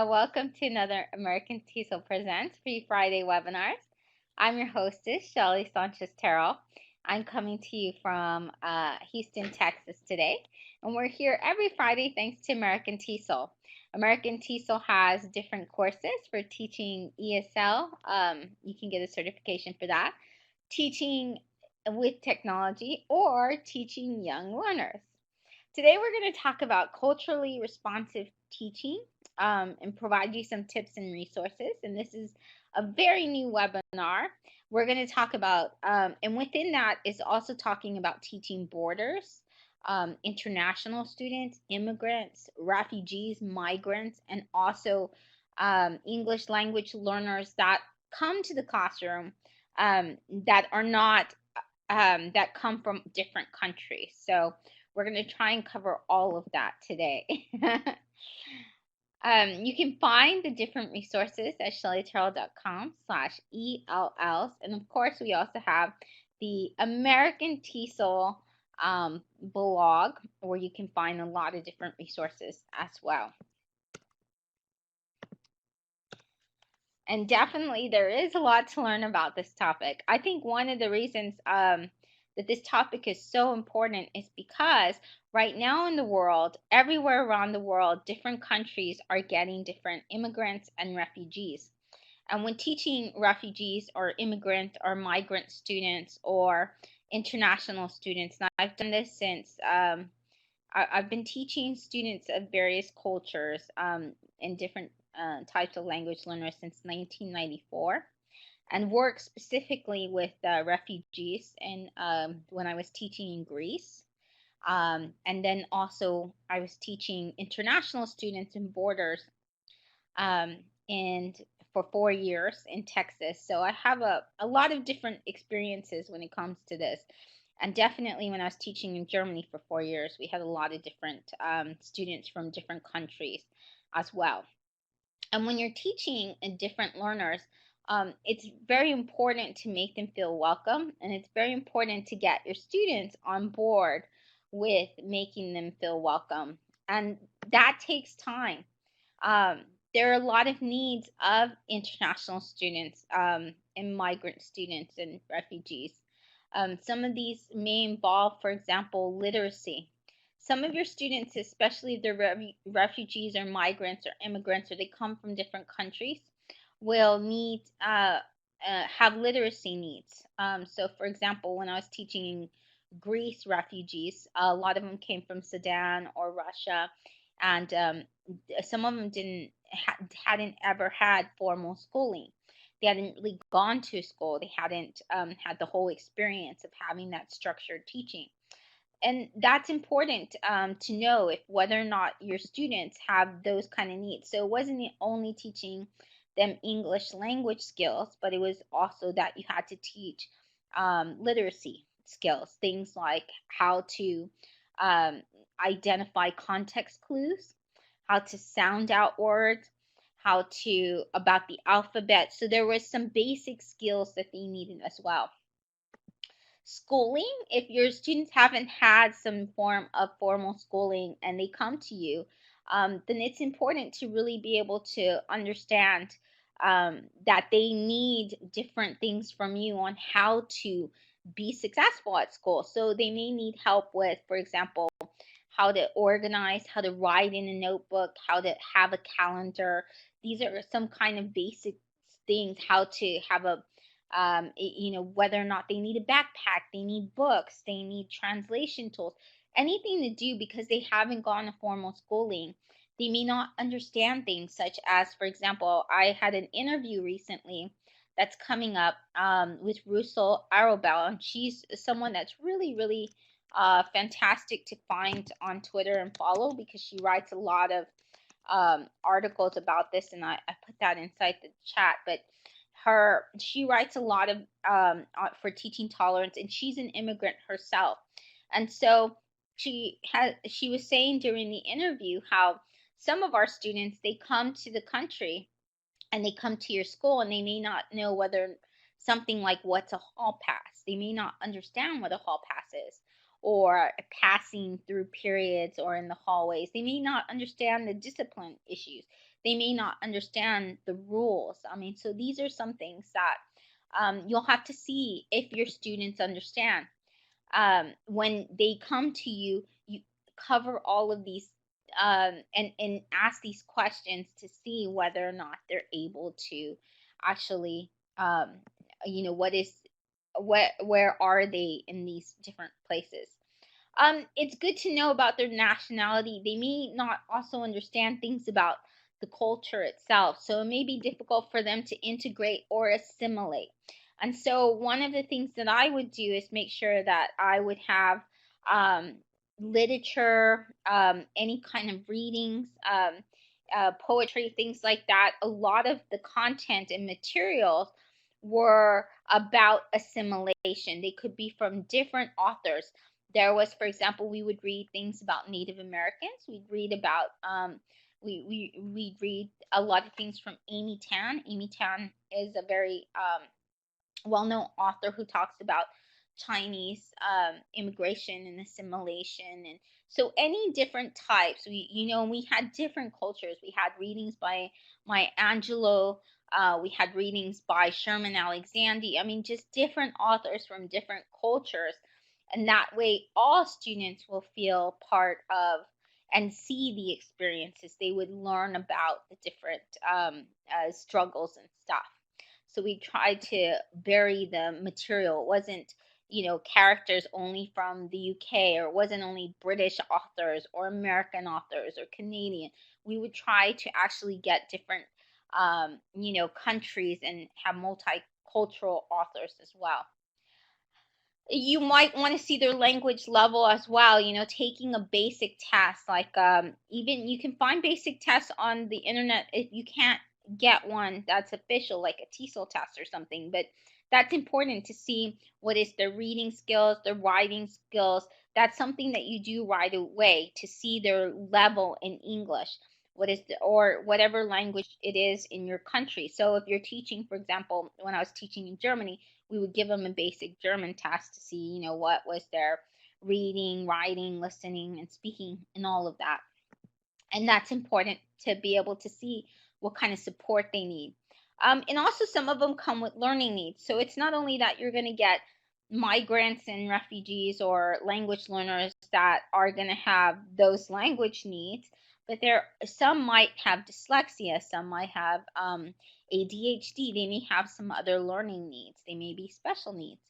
Welcome to another American TESOL Presents Free Friday webinars. I'm your hostess, Shelly Sanchez Terrell. I'm coming to you from Houston, Texas today, and we're here every Friday thanks to American TESOL. American TESOL has different courses for teaching ESL. You can get a certification for that, teaching with technology, or teaching young learners. Today we're going to talk about culturally responsive teaching and provide you some tips and resources. And this is a very new webinar. We're going to talk about, and within that is also talking about teaching borders, international students, immigrants, refugees, migrants, and also English language learners that come to the classroom that are not, that come from different countries. So we're going to try and cover all of that today. You can find the different resources at shellyterrell.com/ELLs. And of course, we also have the American TESOL blog where you can find a lot of different resources as well. And definitely there is a lot to learn about this topic. I think one of the reasons that this topic is so important is because right now in the world, everywhere around the world, different countries are getting different immigrants and refugees. And when teaching refugees or immigrant or migrant students or international students, now I've done this since I've been teaching students of various cultures in different types of language learners since 1994, and work specifically with refugees and when I was teaching in Greece. And then also I was teaching international students in borders and for 4 years in Texas. So I have a lot of different experiences when it comes to this. And definitely when I was teaching in Germany for 4 years, we had a lot of different students from different countries as well. And when you're teaching different learners, it's very important to make them feel welcome, and it's very important to get your students on board with making them feel welcome. And that takes time. There are a lot of needs of international students and migrant students and refugees. Some of these may involve, for example, literacy. Some of your students, especially if they're refugees or migrants or immigrants or they come from different countries, will need have literacy needs. So, for example, when I was teaching in Greece refugees, a lot of them came from Sudan or Russia, and some of them hadn't ever had formal schooling. They hadn't really gone to school. They hadn't had the whole experience of having that structured teaching. And that's important to know if whether or not your students have those kind of needs. So it wasn't only teaching them English language skills, but it was also that you had to teach literacy skills, things like how to identify context clues, how to sound out words, how to about the alphabet. So there was some basic skills that they needed as well. Schooling, if your students haven't had some form of formal schooling and they come to you, then it's important to really be able to understand that they need different things from you on how to be successful at school. So they may need help with, for example, how to organize, how to write in a notebook, how to have a calendar. These are some kind of basic things, how to have a whether or not they need a backpack, they need books, they need translation tools, anything to do because they haven't gone to formal schooling. They may not understand things such as, for example, I had an interview recently that's coming up with Russell Arrowbell, and she's someone that's really, really fantastic to find on Twitter and follow because she writes a lot of articles about this, and I put that inside the chat. But she writes a lot of for teaching tolerance, and she's an immigrant herself. And so she was saying during the interview how some of our students, they come to the country and they come to your school and they may not know whether something like what's a hall pass. They may not understand what a hall pass is, or passing through periods or in the hallways. They may not understand the discipline issues. They may not understand the rules. I mean, so these are some things that you'll have to see if your students understand. When they come to you, you cover all of these and ask these questions to see whether or not they're able to actually, um, what is, where are they in these different places. It's good to know about their nationality. They may not also understand things about the culture itself, so it may be difficult for them to integrate or assimilate. And so, one of the things that I would do is make sure that I would have um, literature, any kind of readings, poetry, things like that. A lot of the content and materials were about assimilation. They could be from different authors. There was, for example, we would read things about Native Americans. We'd read about we'd read a lot of things from Amy Tan. Amy Tan is a very well-known author who talks about Chinese immigration and assimilation, and so any different types. We had different cultures. We had readings by Maya Angelou. We had readings by Sherman Alexander. I mean, just different authors from different cultures, and that way all students will feel part of and see the experiences. They would learn about the different struggles and stuff. So we tried to vary the material. It wasn't, characters only from the UK, or it wasn't only British authors or American authors or Canadian. We would try to actually get different, countries and have multicultural authors as well. You might want to see their language level as well, taking a basic test, like even you can find basic tests on the internet if you can't get one that's official, like a TESOL test or something. But that's important to see what is their reading skills, their writing skills. That's something that you do right away to see their level in English. What is or whatever language it is in your country. So if you're teaching, for example, when I was teaching in Germany, we would give them a basic German test to see, what was their reading, writing, listening, and speaking, and all of that. And that's important to be able to see what kind of support they need. And also, some of them come with learning needs. So it's not only that you're going to get migrants and refugees or language learners that are going to have those language needs, but some might have dyslexia, some might have ADHD, they may have some other learning needs, they may be special needs.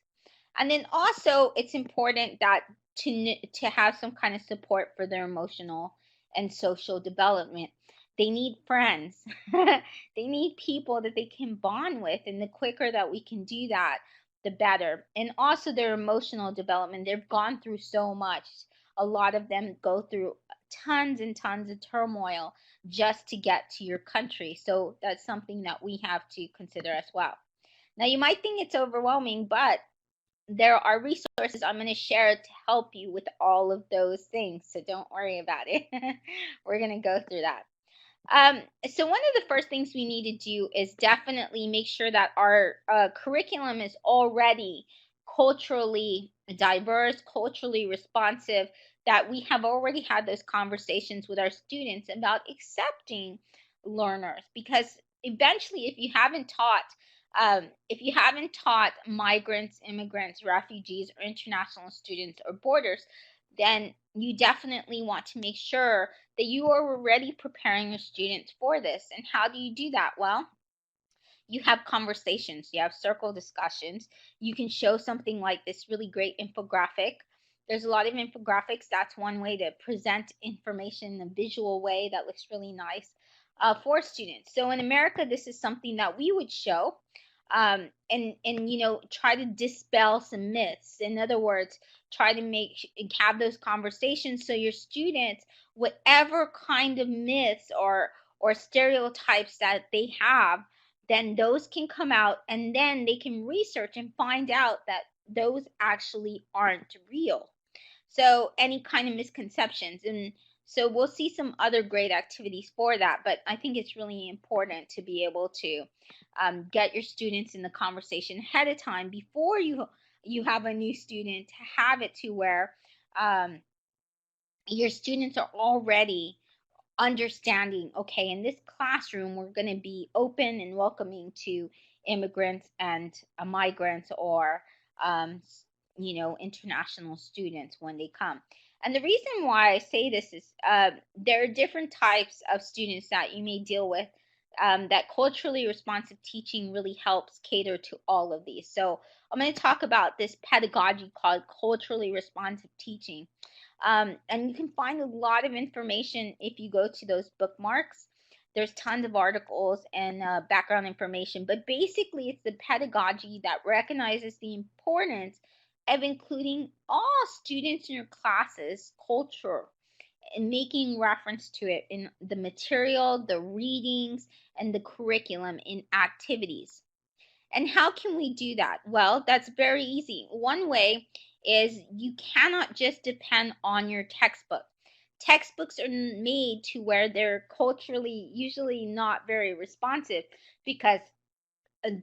And then also, it's important that to have some kind of support for their emotional and social development. They need friends. They need people that they can bond with, and the quicker that we can do that, the better. And also their emotional development. They've gone through so much. A lot of them go through tons and tons of turmoil just to get to your country. So that's something that we have to consider as well. Now, you might think it's overwhelming, but there are resources I'm going to share to help you with all of those things. So don't worry about it. We're going to go through that. So one of the first things we need to do is definitely make sure that our curriculum is already culturally diverse, culturally responsive, that we have already had those conversations with our students about accepting learners. Because eventually, if you haven't taught migrants, immigrants, refugees, or international students or boarders, then you definitely want to make sure that you are already preparing your students for this. And how do you do that? Well, you have conversations, you have circle discussions. You can show something like this really great infographic. There's a lot of infographics. That's one way to present information in a visual way that looks really nice for students. So in America, this is something that we would show and try to dispel some myths. In other words, try to have those conversations so your students, whatever kind of myths or stereotypes that they have, then those can come out, and then they can research and find out that those actually aren't real. So any kind of misconceptions, and so we'll see some other great activities for that, but I think it's really important to be able to get your students in the conversation ahead of time before you have a new student, to have it to where um, your students are already understanding, okay, in this classroom, we're going to be open and welcoming to immigrants and migrants, or, um, international students when they come. And the reason why I say this is there are different types of students that you may deal with. That culturally responsive teaching really helps cater to all of these. So I'm going to talk about this pedagogy called culturally responsive teaching. And you can find a lot of information if you go to those bookmarks. There's tons of articles and background information, but basically it's the pedagogy that recognizes the importance of including all students in your classes culture and making reference to it in the material, the readings, and the curriculum in activities. And how can we do that? Well, that's very easy. One way is you cannot just depend on your textbook. Textbooks are made to where they're culturally usually not very responsive, because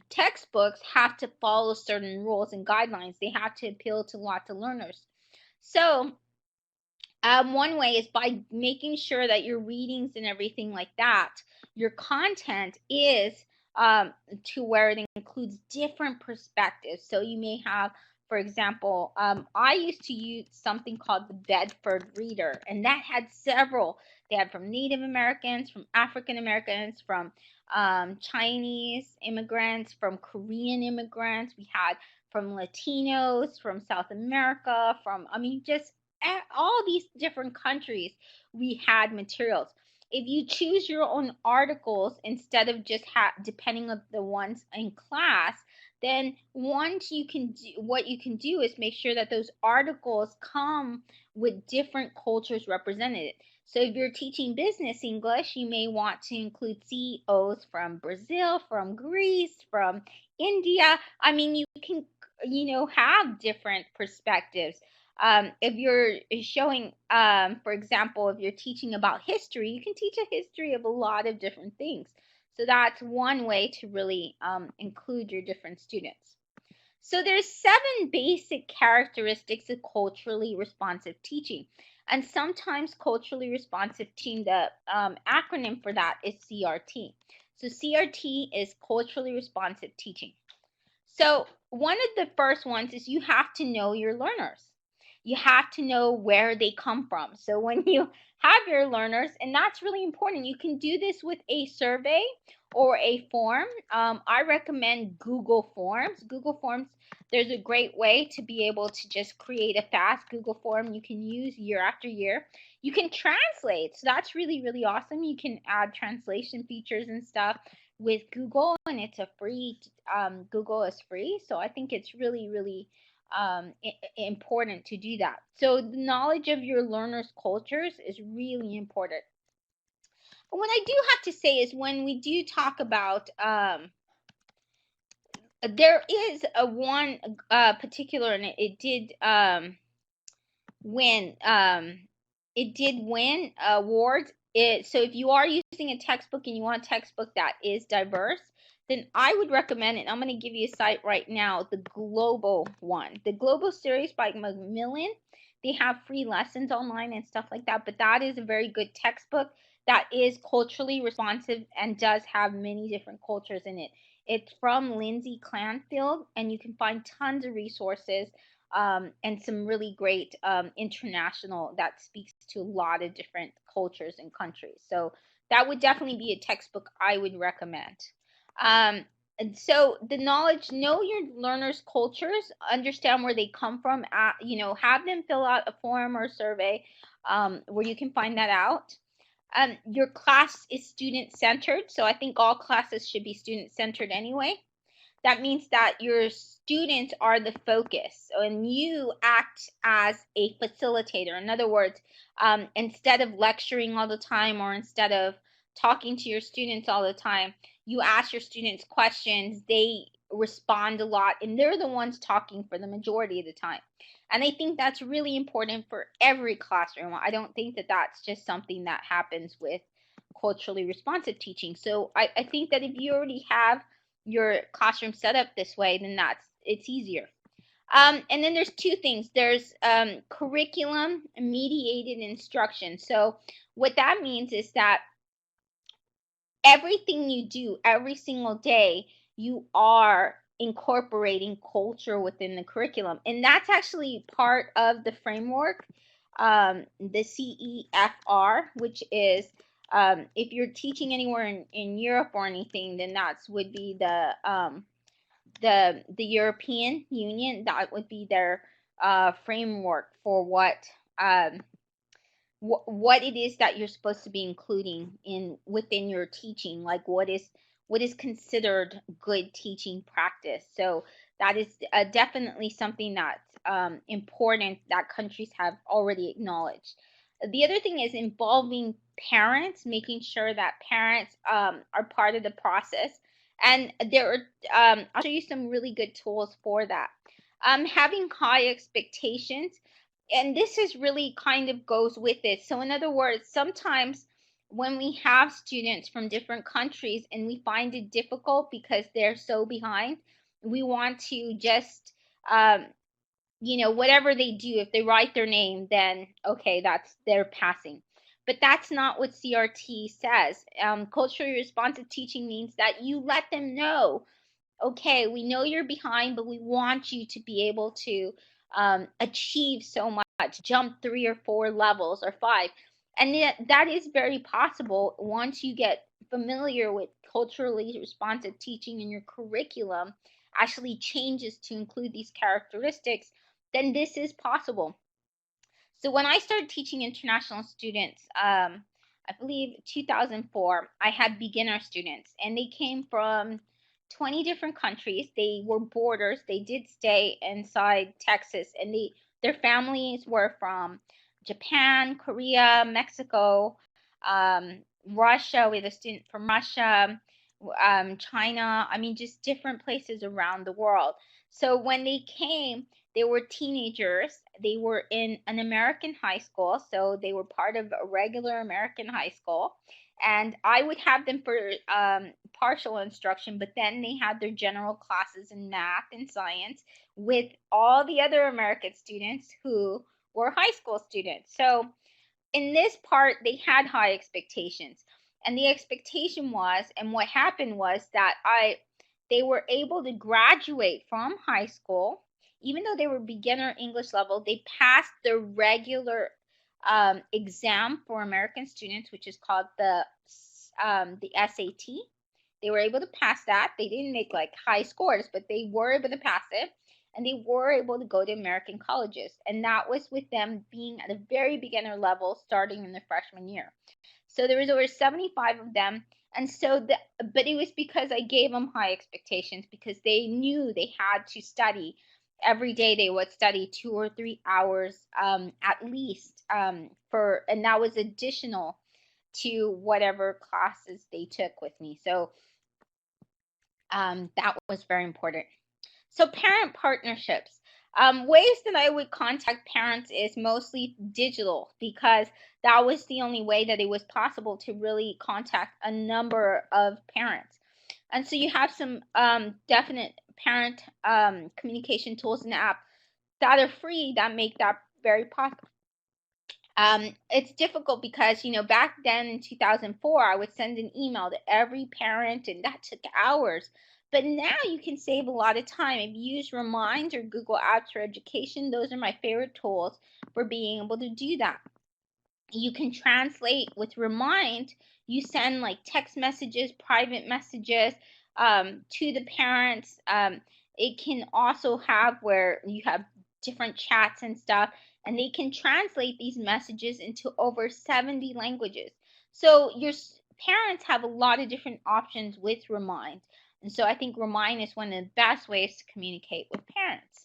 textbooks have to follow certain rules and guidelines. They have to appeal to lots of learners. So one way is by making sure that your readings and everything like that, your content is to where it includes different perspectives. So you may have, for example, I used to use something called the Bedford Reader, and that had several. They had from Native Americans, from African Americans, from Chinese immigrants, from Korean immigrants. We had from Latinos, from South America, from, I mean, just all these different countries. We had materials. If you choose your own articles instead of just depending on the ones in class, then once you can do, what you can do is make sure that those articles come with different cultures represented. So if you're teaching business English, you may want to include CEOs from Brazil, from Greece, from India. I mean, you can, have different perspectives. If you're showing, for example, if you're teaching about history, you can teach a history of a lot of different things. So that's one way to really include your different students. So there's 7 basic characteristics of culturally responsive teaching. And sometimes culturally responsive teaching, the acronym for that is CRT. So CRT is culturally responsive teaching. So one of the first ones is you have to know your learners. You have to know where they come from. So when you have your learners, and that's really important, you can do this with a survey or a form. I recommend Google Forms. Google Forms, there's a great way to be able to just create a fast Google form you can use year after year. You can translate. So that's really, really awesome. You can add translation features and stuff with Google, and it's a free, Google is free. So I think it's really, really important to do that. So the knowledge of your learners' cultures is really important. But what I do have to say is when we do talk about, there is a one particular, and it did win. It did win awards. So if you are using a textbook and you want a textbook that is diverse, then I would recommend it. I'm going to give you a site right now, the Global one. The Global series by Macmillan. They have free lessons online and stuff like that, but that is a very good textbook that is culturally responsive and does have many different cultures in it. It's from Lindsay Clanfield, and you can find tons of resources and some really great international that speaks to a lot of different cultures and countries. So that would definitely be a textbook I would recommend. And so the knowledge, know your learners' cultures, understand where they come from. Have them fill out a form or a survey where you can find that out. Your class is student-centered, so I think all classes should be student-centered anyway. That means that your students are the focus, and you act as a facilitator. In other words, instead of lecturing all the time, or instead of talking to your students all the time, you ask your students questions, they respond a lot, and they're the ones talking for the majority of the time. And I think that's really important for every classroom. I don't think that that's just something that happens with culturally responsive teaching. So I think that if you already have your classroom set up this way, then it's easier. And then there's two things. There's curriculum mediated instruction. So what that means is that everything you do every single day, you are incorporating culture within the curriculum. And that's actually part of the framework, the CEFR, which is if you're teaching anywhere in Europe or anything, then that's would be the European Union. That would be their framework for um, what it is that you're supposed to be including in within your teaching, like what is considered good teaching practice. So that is definitely something that's important that countries have already acknowledged. The other thing is involving parents, making sure that parents are part of the process. And there are, I'll show you some really good tools for that. Having high expectations, and this is really kind of goes with it. So in other words, sometimes when we have students from different countries and we find it difficult because they're so behind, we want to just whatever they do, if they write their name, then okay, they're passing. But that's not what CRT says. Culturally responsive teaching means that you let them know, okay, we know you're behind, but we want you to be able to achieve so much, jump 3 or 4 levels or 5. And that is very possible once you get familiar with culturally responsive teaching in your curriculum, actually changes to include these characteristics, then this is possible. So when I started teaching international students, I believe 2004, I had beginner students, and they came from 20 different countries. They were boarders. They did stay inside Texas, and their families were from Japan, Korea, Mexico, Russia. We had a student from Russia, China. I mean, just different places around the world. So when they came, they were teenagers. They were in an American high school, so they were part of a regular American high school. And I would have them for partial instruction, but then they had their general classes in math and science with all the other American students who were high school students. So in this part, they had high expectations. And the expectation was, and what happened was that they were able to graduate from high school. Even though they were beginner English level, they passed the regular exam for American students, which is called the SAT. They were able to pass that. They didn't make like high scores, but they were able to pass it. And they were able to go to American colleges. And that was with them being at a very beginner level starting in their freshman year. So there was over 75 of them. And so, but it was because I gave them high expectations, because they knew they had to study. Every day they would study 2 or 3 hours at least, and that was additional to whatever classes they took with me. So that was very important. So parent partnerships. Ways that I would contact parents is mostly digital, because that was the only way that it was possible to really contact a number of parents. And so you have some definite parent communication tools and apps that are free that make that very possible. It's difficult because, back then in 2004, I would send an email to every parent, and that took hours. But now you can save a lot of time. If you use Remind or Google Apps for Education, those are my favorite tools for being able to do that. You can translate with Remind. You send like text messages, private messages to the parents. It can also have where you have different chats and stuff, and they can translate these messages into over 70 languages. So your parents have a lot of different options with Remind. And so I think Remind is one of the best ways to communicate with parents.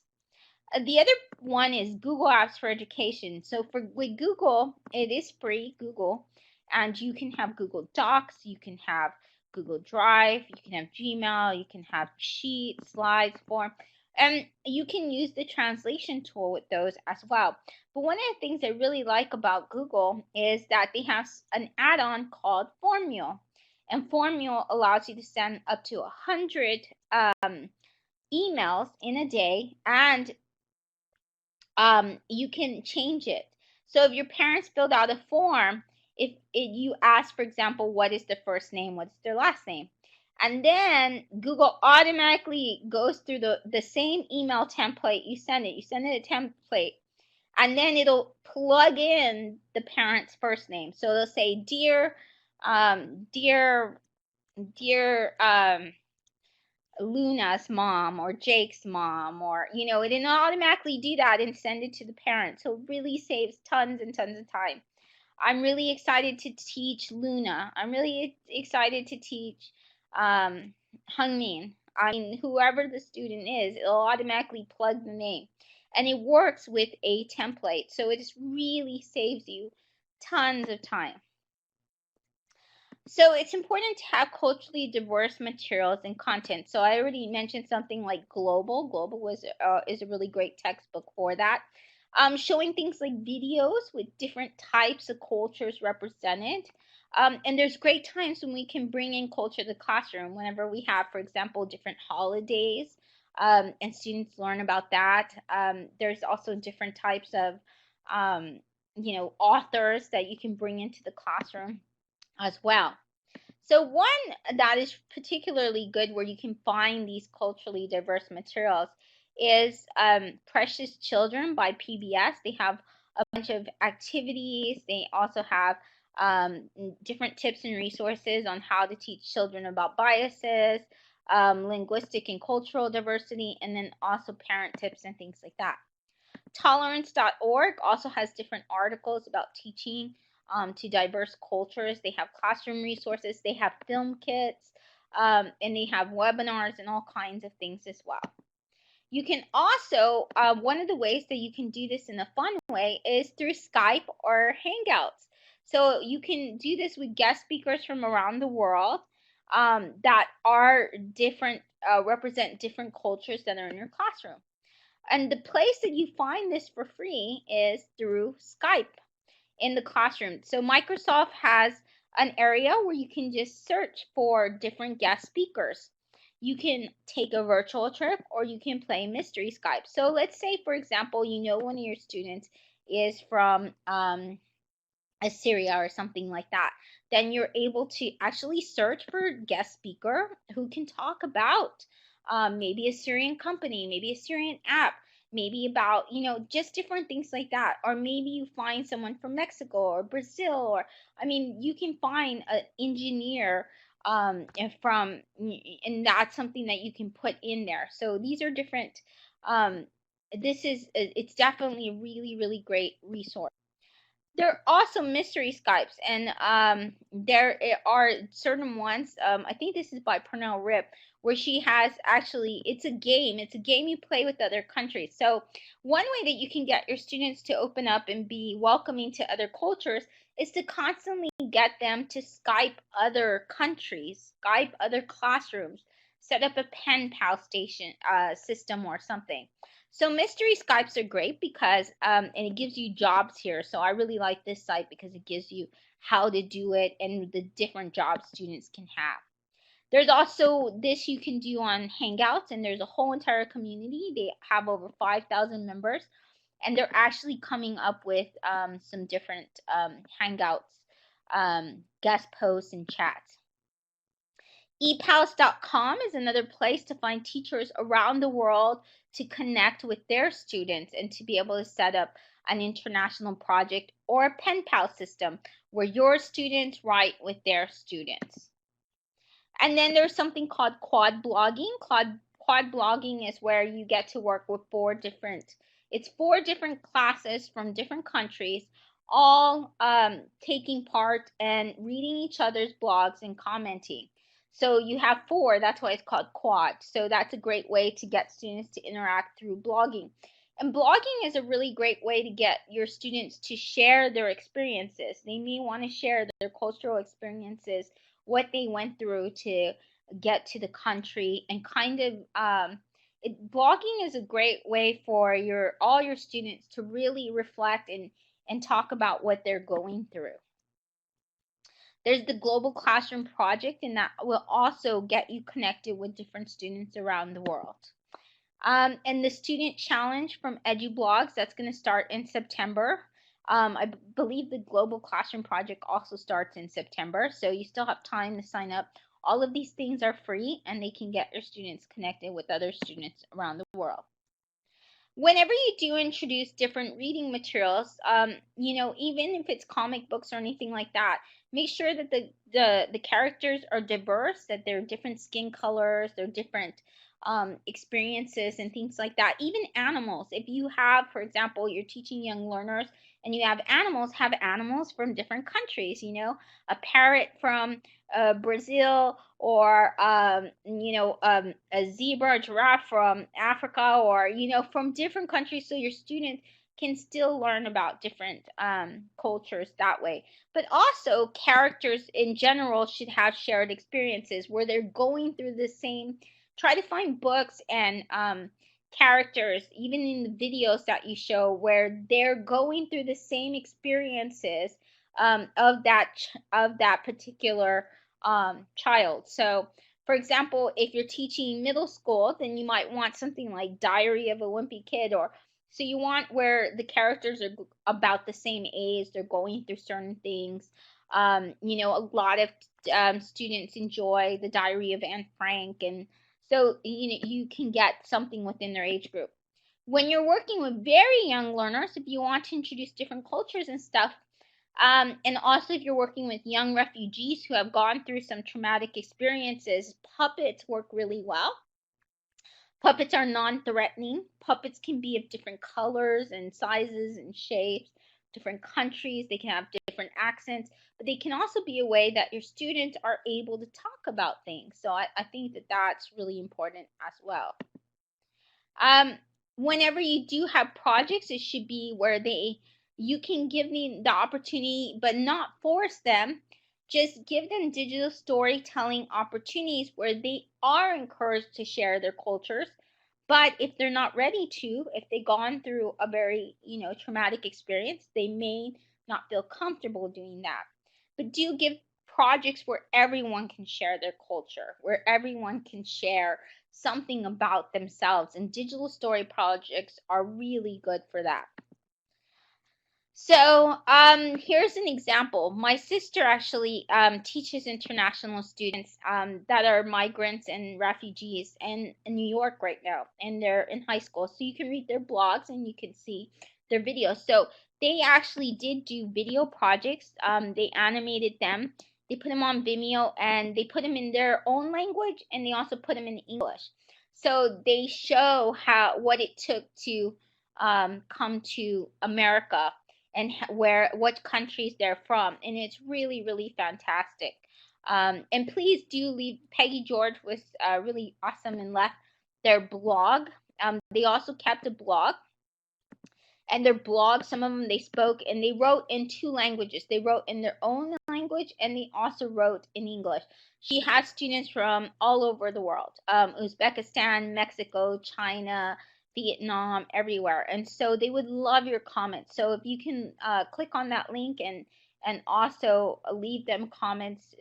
The other one is Google Apps for Education. So with Google, it is free, Google, and you can have Google Docs, you can have Google Drive, you can have Gmail, you can have Sheets, Slides, Form, and you can use the translation tool with those as well. But one of the things I really like about Google is that they have an add-on called Formule, and Formule allows you to send up to 100 emails in a day, and you can change it. So if your parents filled out a form, if you ask, for example, what is their first name, what's their last name, and then Google automatically goes through the same email template you send it. You send it a template, and then it'll plug in the parent's first name. So they'll say, dear, dear, dear, Luna's mom or Jake's mom, or it'll automatically do that and send it to the parent. So it really saves tons and tons of time. I'm really excited to teach Luna. I'm really excited to teach Hungmin. I mean, whoever the student is, it'll automatically plug the name. And it works with a template. So it just really saves you tons of time. So it's important to have culturally diverse materials and content. So I already mentioned something like Global. Global is a really great textbook for that. Showing things like videos with different types of cultures represented. And there's great times when we can bring in culture to the classroom whenever we have, for example, different holidays, and students learn about that. There's also different types of, authors that you can bring into the classroom as well. So one that is particularly good where you can find these culturally diverse materials is Precious Children by PBS. They have a bunch of activities. They also have different tips and resources on how to teach children about biases, linguistic and cultural diversity, and then also parent tips and things like that. Tolerance.org also has different articles about teaching to diverse cultures. They have classroom resources, they have film kits, and they have webinars and all kinds of things as well. You can also, one of the ways that you can do this in a fun way is through Skype or Hangouts. So you can do this with guest speakers from around the world that are different, represent different cultures that are in your classroom. And the place that you find this for free is through Skype in the classroom. So Microsoft has an area where you can just search for different guest speakers. You can take a virtual trip or you can play mystery Skype. So let's say, for example, one of your students is from Assyria or something like that. Then you're able to actually search for a guest speaker who can talk about maybe a Syrian company, maybe a Syrian app, maybe about, just different things like that. Or maybe you find someone from Mexico or Brazil, or, you can find an engineer and that's something that you can put in there. So these are different, it's definitely a really, really great resource. There are also mystery Skypes, and there are certain ones. I think this is by Pernell Rip, where she has actually, it's a game. It's a game you play with other countries. So one way that you can get your students to open up and be welcoming to other cultures is to constantly get them to Skype other countries, Skype other classrooms, set up a pen pal station system or something. So mystery Skypes are great because, and it gives you jobs here. So I really like this site because it gives you how to do it and the different jobs students can have. There's also this you can do on Hangouts, and there's a whole entire community. They have over 5,000 members, and they're actually coming up with some different Hangouts, guest posts, and chats. ePals.com is another place to find teachers around the world to connect with their students and to be able to set up an international project or a pen pal system where your students write with their students. And then there's something called quad blogging. Quad blogging is where you get to work with four different classes from different countries, all taking part and reading each other's blogs and commenting. So you have four, that's why it's called quad. So that's a great way to get students to interact through blogging. And blogging is a really great way to get your students to share their experiences. They may want to share their cultural experiences, what they went through to get to the country, and kind of blogging is a great way for all your students to really reflect and talk about what they're going through. There's the Global Classroom Project, and that will also get you connected with different students around the world. And the student challenge from EduBlogs, that's going to start in September. I believe the Global Classroom Project also starts in September, so you still have time to sign up. All of these things are free, and they can get your students connected with other students around the world. Whenever you do introduce different reading materials, even if it's comic books or anything like that, make sure that the characters are diverse, that they're different skin colors, they're different experiences and things like that. Even animals, if you have, for example, you're teaching young learners and you have animals from different countries, a parrot from Brazil, or a zebra, a giraffe from Africa, or from different countries, so your students can still learn about different cultures that way. But also, characters in general should have shared experiences where they're going through the same. Try to find books and characters, even in the videos that you show, where they're going through the same experiences of that particular child. So, for example, if you're teaching middle school, then you might want something like Diary of a Wimpy Kid, or so you want where the characters are about the same age, they're going through certain things. A lot of students enjoy the Diary of Anne Frank, and so you can get something within their age group. When you're working with very young learners, if you want to introduce different cultures and stuff, and also, if you're working with young refugees who have gone through some traumatic experiences, puppets work really well. Puppets are non-threatening. Puppets can be of different colors and sizes and shapes, different countries. They can have different accents, but they can also be a way that your students are able to talk about things. So I think that that's really important as well. Whenever you do have projects, it should be where you can give them the opportunity, but not force them. Just give them digital storytelling opportunities where they are encouraged to share their cultures. But if they're not ready to, if they've gone through a very, traumatic experience, they may not feel comfortable doing that. But do give projects where everyone can share their culture, where everyone can share something about themselves, and digital story projects are really good for that. So here's an example. My sister actually teaches international students that are migrants and refugees in New York right now, and they're in high school. So you can read their blogs and you can see their videos. So they actually did do video projects. They animated them. They put them on Vimeo, and they put them in their own language, and they also put them in English. So they show what it took to come to America, and what countries they're from, and it's really, really fantastic. And please do leave. Peggy George was really awesome and left their blog. They also kept a blog, and their blog, some of them they spoke, and they wrote in 2 languages. They wrote in their own language, and they also wrote in English. She has students from all over the world, Uzbekistan, Mexico, China, Vietnam, everywhere. And so they would love your comments. So if you can click on that link and also leave them comments,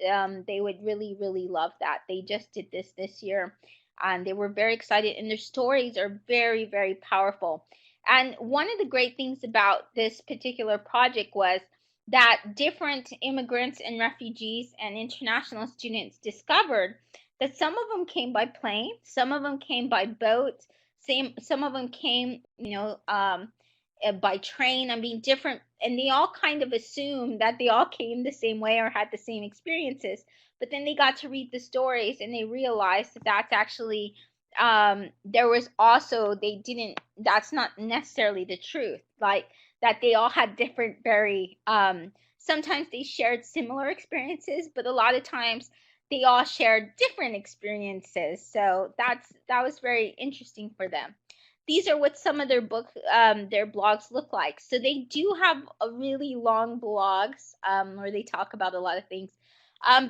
they would really, really love that. They just did this year, and they were very excited, and their stories are very, very powerful. And one of the great things about this particular project was that different immigrants and refugees and international students discovered that some of them came by plane, some of them came by boat, some of them came, by train. I mean, different, and they all kind of assumed that they all came the same way or had the same experiences. But then they got to read the stories, and they realized that that's actually there was also, that's not necessarily the truth, like that they all had different, very sometimes they shared similar experiences, but a lot of times they all shared different experiences. So that was very interesting for them. These are what some of their blogs look like. So they do have a really long blogs where they talk about a lot of things,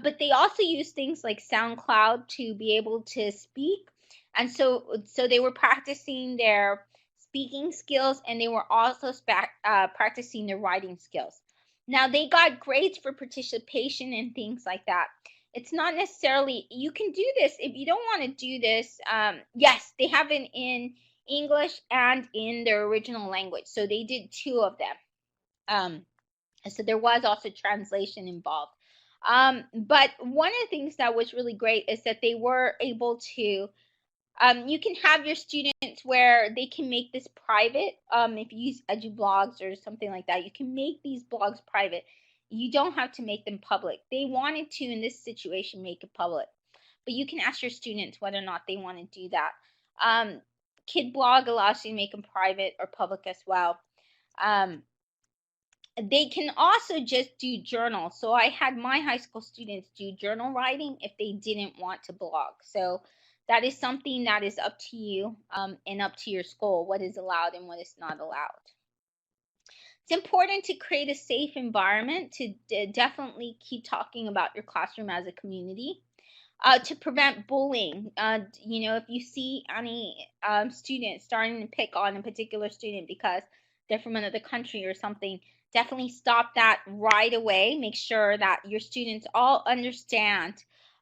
but they also use things like SoundCloud to be able to speak. And so they were practicing their speaking skills, and they were also practicing their writing skills. Now, they got grades for participation and things like that. It's not necessarily, you can do this if you don't want to do this. Yes, they have it in English and in their original language. So they did two of them. So there was also translation involved. But one of the things that was really great is that they were able to, you can have your students where they can make this private. If you use EduBlogs or something like that, you can make these blogs private. You don't have to make them public. They wanted to, in this situation, make it public. But you can ask your students whether or not they want to do that. Kid blog allows you to make them private or public as well. They can also just do journals. So I had my high school students do journal writing if they didn't want to blog. So that is something that is up to you, and up to your school, what is allowed and what is not allowed. It's important to create a safe environment to definitely keep talking about your classroom as a community. To prevent bullying, if you see any student starting to pick on a particular student because they're from another country or something, definitely stop that right away. Make sure that your students all understand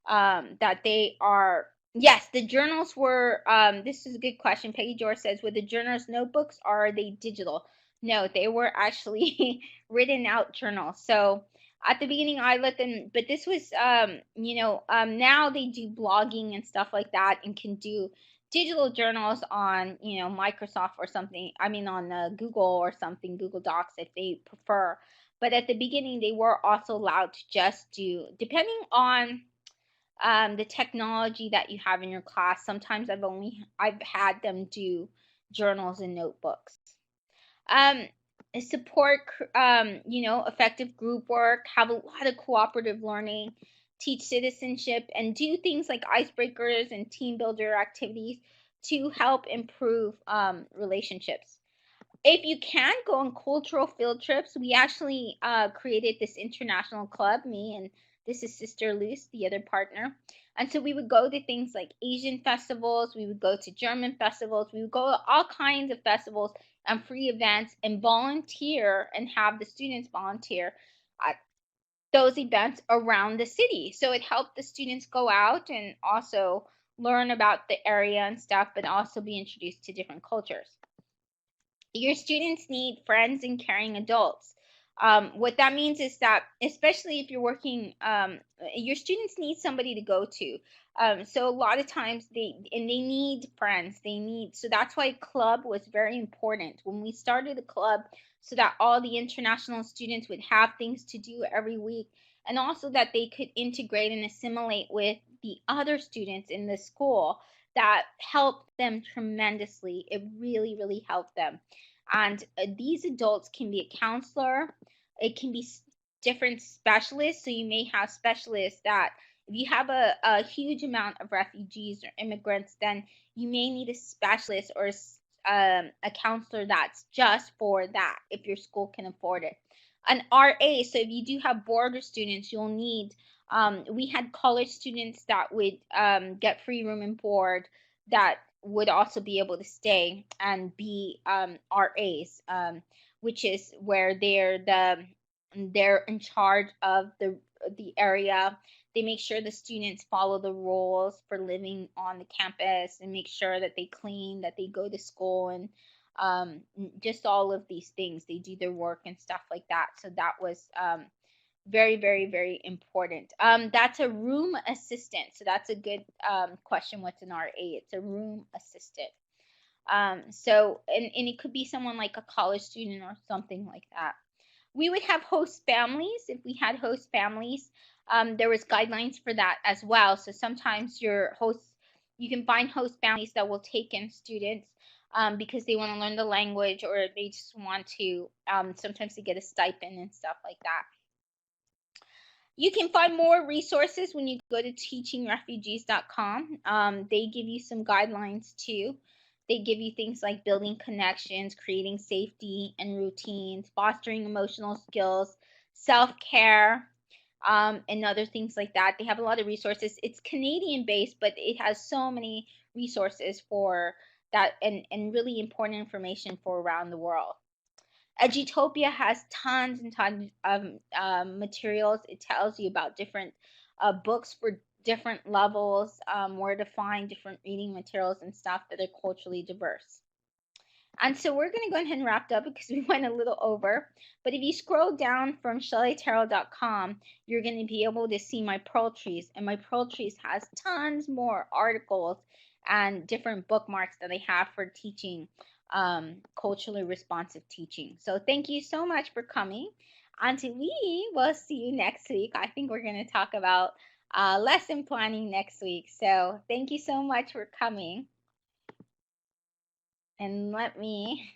that they are, yes, the journals were, this is a good question. Peggy George says, were the journals notebooks or are they digital? No, they were actually written out journals. So at the beginning I let them, but this was now they do blogging and stuff like that and can do digital journals on Microsoft or something, I mean on Google or something, Google Docs if they prefer. But at the beginning they were also allowed to just do, depending on the technology that you have in your class. Sometimes I've had them do journals and notebooks. Support effective group work, have a lot of cooperative learning, teach citizenship, and do things like icebreakers and team builder activities to help improve relationships. If you can go on cultural field trips, we actually created this international club, me and this is Sister Luce, the other partner. And so we would go to things like Asian festivals, we would go to German festivals, we would go to all kinds of festivals and free events and volunteer and have the students volunteer at those events around the city. So it helped the students go out and also learn about the area and stuff, but also be introduced to different cultures. Your students need friends and caring adults. What that means is that, especially if you're working, your students need somebody to go to. So a lot of times they need friends. So that's why club was very important when we started the club, so that all the international students would have things to do every week, and also that they could integrate and assimilate with the other students in the school. That helped them tremendously. It really, really helped them. And these adults can be a counselor. It can be different specialists. So you may have specialists that, if you have a huge amount of refugees or immigrants, then you may need a specialist or a counselor that's just for that, if your school can afford it. An RA, so if you do have border students, you'll need, we had college students that would get free room and board, that would also be able to stay and be RAs, which is where they're in charge of the area. They make sure the students follow the rules for living on the campus and make sure that they clean, that they go to school, and just all of these things. They do their work and stuff like that. So that was very, very, very important. That's a room assistant. So that's a good question. What's an RA? It's a room assistant. So and it could be someone like a college student or something like that. We would have host families. If we had host families, there was guidelines for that as well. So sometimes you can find host families that will take in students because they want to learn the language, or they just want to, sometimes they get a stipend and stuff like that. You can find more resources when you go to teachingrefugees.com. They give you some guidelines too. They give you things like building connections, creating safety and routines, fostering emotional skills, self-care, and other things like that. They have a lot of resources. It's Canadian based, but it has so many resources for that, and really important information for around the world. Edutopia has tons and tons of materials. It tells you about different books for different levels, where to find different reading materials and stuff that are culturally diverse. And so we're going to go ahead and wrap up because we went a little over. But if you scroll down from shellytarot.com, you're going to be able to see my Pearl Trees. And my Pearl Trees has tons more articles and different bookmarks that I have for teaching culturally responsive teaching. So thank you so much for coming. And we will see you next week. I think we're going to talk about lesson planning next week. So thank you so much for coming. And let me